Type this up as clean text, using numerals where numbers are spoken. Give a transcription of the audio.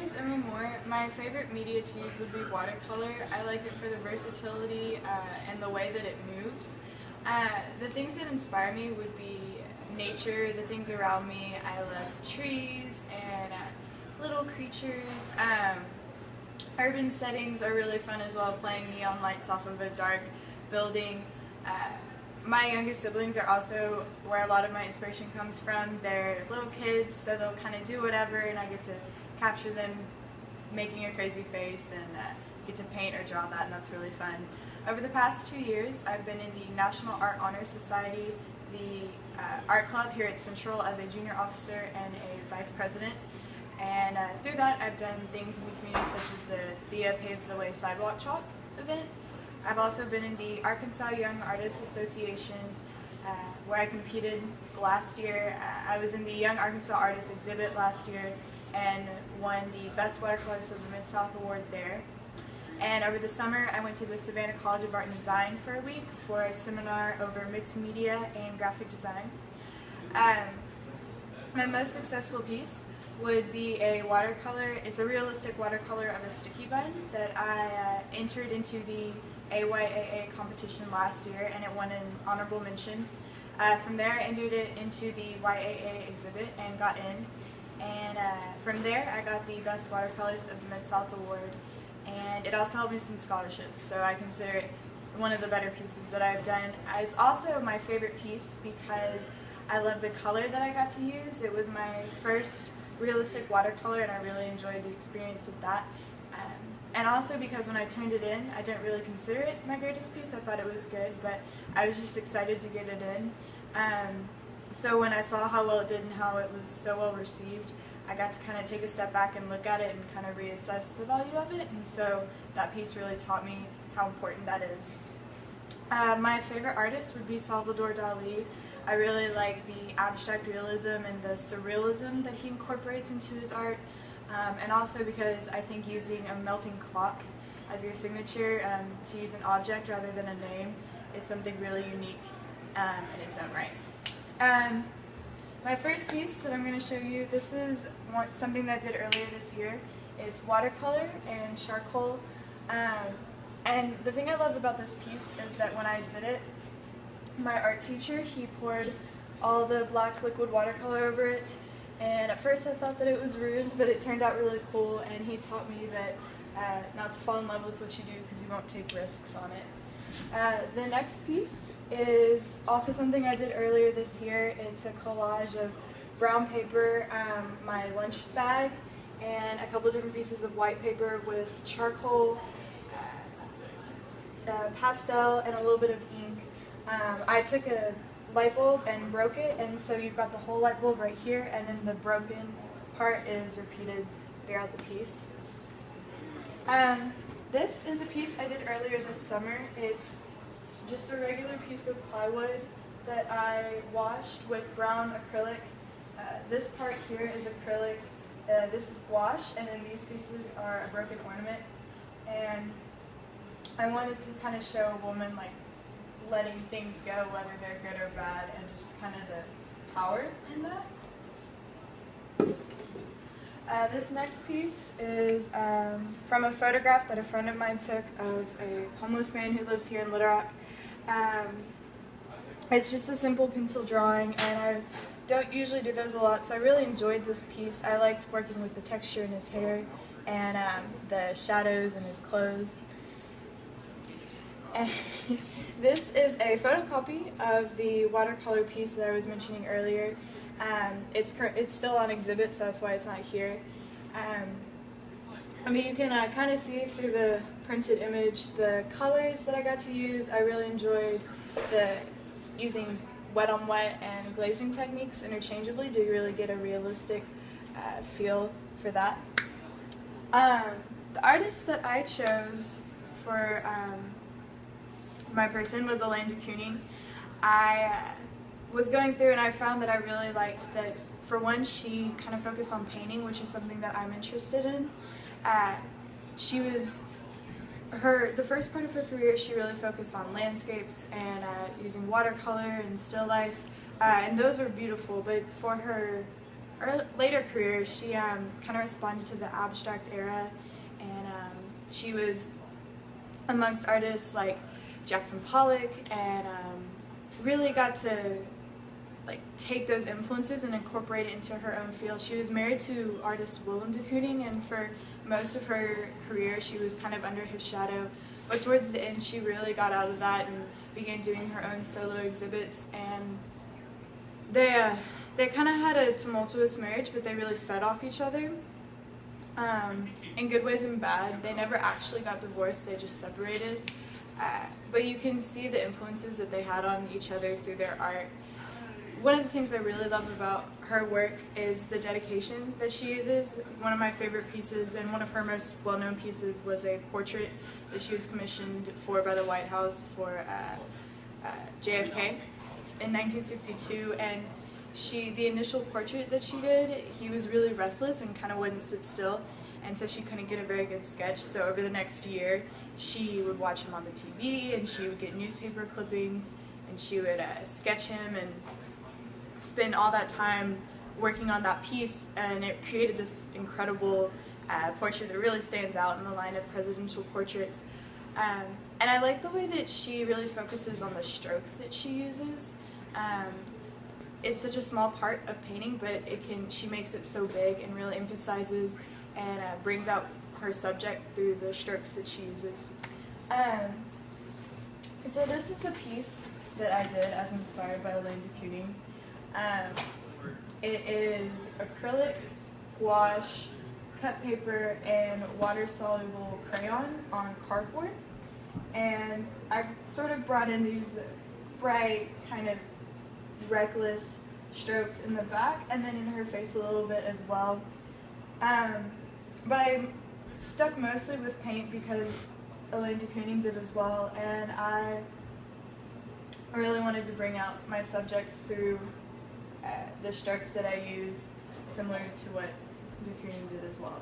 is Emma Moore. My favorite media to use would be watercolor. I like it for the versatility and the way that it moves. The things that inspire me would be nature, the things around me. I love trees and little creatures. Urban settings are really fun as well, playing neon lights off of a dark building. My younger siblings are also where a lot of my inspiration comes from. They're little kids, so they'll kind of do whatever, and I get to capture them making a crazy face and get to paint or draw that, and that's really fun. Over the past 2 years, I've been in the National Art Honor Society, the art club here at Central as a junior officer and a vice president. And through that, I've done things in the community such as the Thea Paves the Way Sidewalk Chalk event. I've also been in the Arkansas Young Artists Association where I competed last year. I was in the Young Arkansas Artists exhibit last year and won the Best Watercolorist of the Mid-South Award there. And over the summer, I went to the Savannah College of Art and Design for a week for a seminar over mixed media and graphic design. My most successful piece would be a watercolor. It's a realistic watercolor of a sticky bun that I entered into the AYAA competition last year, and it won an honorable mention. From there, I entered it into the YAA exhibit and got in. And from there, I got the Best Watercolorist of the Mid-South Award. And it also helped me with some scholarships, so I consider it one of the better pieces that I've done. It's also my favorite piece because I love the color that I got to use. It was my first realistic watercolor, and I really enjoyed the experience of that. And also because when I turned it in, I didn't really consider it my greatest piece. I thought it was good, but I was just excited to get it in. So when I saw how well it did and how it was so well received, I got to kind of take a step back and look at it and kind of reassess the value of it. And so that piece really taught me how important that is. My favorite artist would be Salvador Dali. I really like the abstract realism and the surrealism that he incorporates into his art. And also because I think using a melting clock as your signature to use an object rather than a name is something really unique in its own right. My first piece that I'm going to show you, this is something that I did earlier this year. It's watercolor and charcoal. And the thing I love about this piece is that when I did it, my art teacher, he poured all the black liquid watercolor over it. And at first I thought that it was ruined, but it turned out really cool, and he taught me that not to fall in love with what you do because you won't take risks on it. The next piece is also something I did earlier this year. It's a collage of brown paper, my lunch bag, and a couple different pieces of white paper with charcoal, pastel, and a little bit of ink. I took a light bulb and broke it, and so you've got the whole light bulb right here, and then the broken part is repeated throughout the piece. This is a piece I did earlier this summer. It's just a regular piece of plywood that I washed with brown acrylic. This part here is acrylic, this is gouache, and then these pieces are a broken ornament. And I wanted to kind of show a woman like letting things go, whether they're good or bad, and just kind of the power in that. This next piece is from a photograph that a friend of mine took of a homeless man who lives here in Little Rock. It's just a simple pencil drawing, and I don't usually do those a lot, so I really enjoyed this piece. I liked working with the texture in his hair and the shadows in his clothes. And this is a photocopy of the watercolor piece that I was mentioning earlier. It's still on exhibit, so that's why it's not here. I mean, you can kind of see through the printed image the colors that I got to use. I really enjoyed using wet on wet and glazing techniques interchangeably to really get a realistic feel for that. The artist that I chose for my person was Elaine de Kooning. I was going through and I found that I really liked that, for one, she kind of focused on painting, which is something that I'm interested in. The first part of her career, she really focused on landscapes and using watercolor and still life, and those were beautiful, but for her later career, she kind of responded to the abstract era, and she was amongst artists like Jackson Pollock, and really got to take those influences and incorporate it into her own field. She was married to artist Willem de Kooning, and for most of her career she was kind of under his shadow, but towards the end she really got out of that and began doing her own solo exhibits. And they kind of had a tumultuous marriage, but they really fed off each other in good ways and bad. They never actually got divorced, they just separated. But you can see the influences that they had on each other through their art. One of the things I really love about her work is the dedication that she uses. One of my favorite pieces, and one of her most well-known pieces, was a portrait that she was commissioned for by the White House for JFK in 1962. And the initial portrait that she did, he was really restless and kind of wouldn't sit still, and so she couldn't get a very good sketch. So over the next year, she would watch him on the TV, and she would get newspaper clippings, and she would sketch him and spend all that time working on that piece, and it created this incredible portrait that really stands out in the line of presidential portraits. And I like the way that she really focuses on the strokes that she uses. It's such a small part of painting, but she makes it so big and really emphasizes and brings out her subject through the strokes that she uses. So this is a piece that I did as inspired by Elaine de Kooning. It is acrylic, gouache, cut paper, and water-soluble crayon on cardboard. And I sort of brought in these bright, kind of reckless strokes in the back, and then in her face a little bit as well. But I stuck mostly with paint because Elaine de Kooning did as well, and I really wanted to bring out my subject through the strokes that I use, similar to what de Kooning did as well.